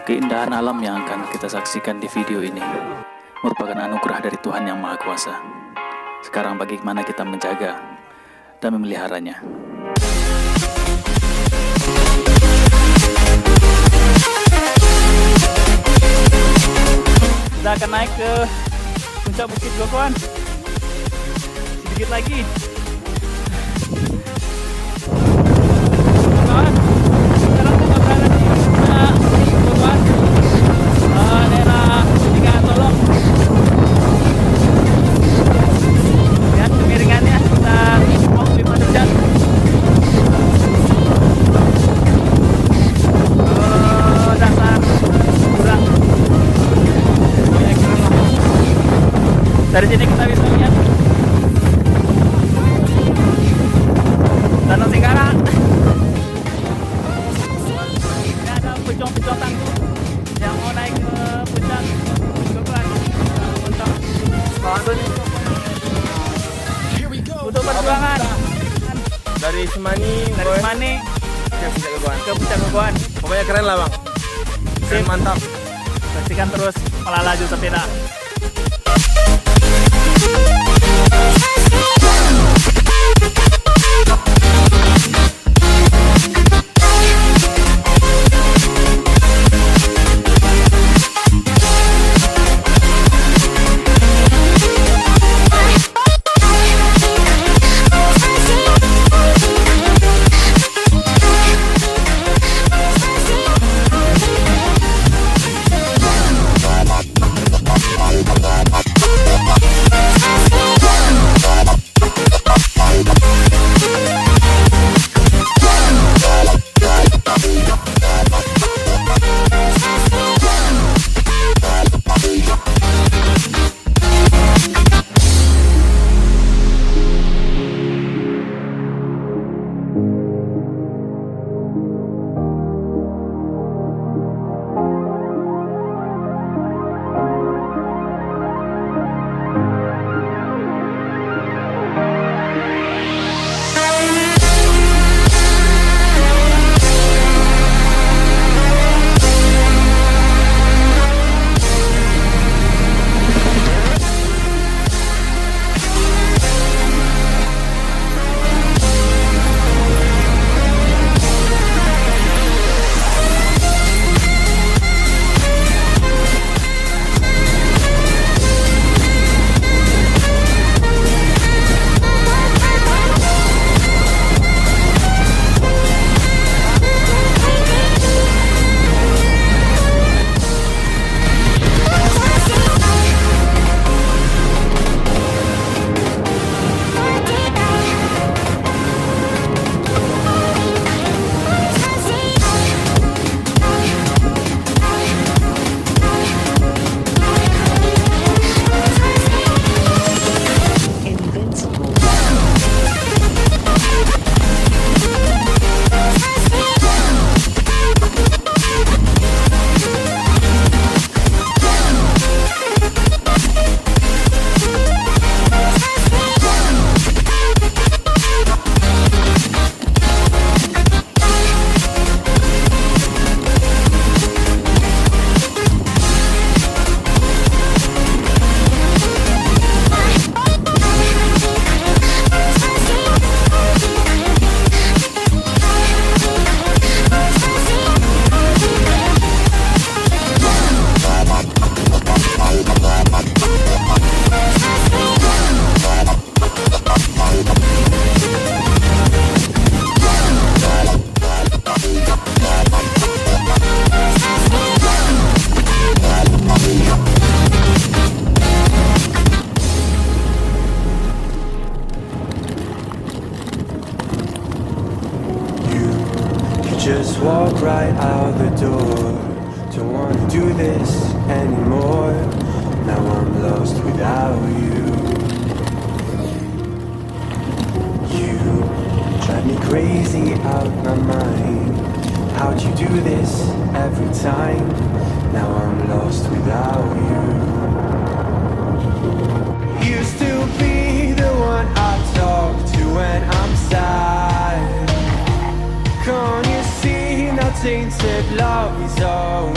Keindahan alam yang akan kita saksikan di video ini merupakan anugerah dari Tuhan Yang Maha Kuasa. Sekarang bagaimana kita menjaga dan memeliharanya? Kita akan naik ke puncak Bukit Gogoan. Sedikit lagi. Dari sini kita bisa lihat Danau Singkara. Ini ada pecong-pecong tangguh yang mau naik ke puncak untuk perjuangan dari Semani ke puncak Gogoan. Pokoknya keren lah bang, keren, mantap. Saksikan terus Melala Juta Sepeda. Just walk right out the door. Don't wanna do this anymore. Now I'm lost without you. You drive me crazy out my mind. How'd you do this every time? Now I'm lost without you. Used to be the one I talk to when I'm sad. Can't you see now tainted love is all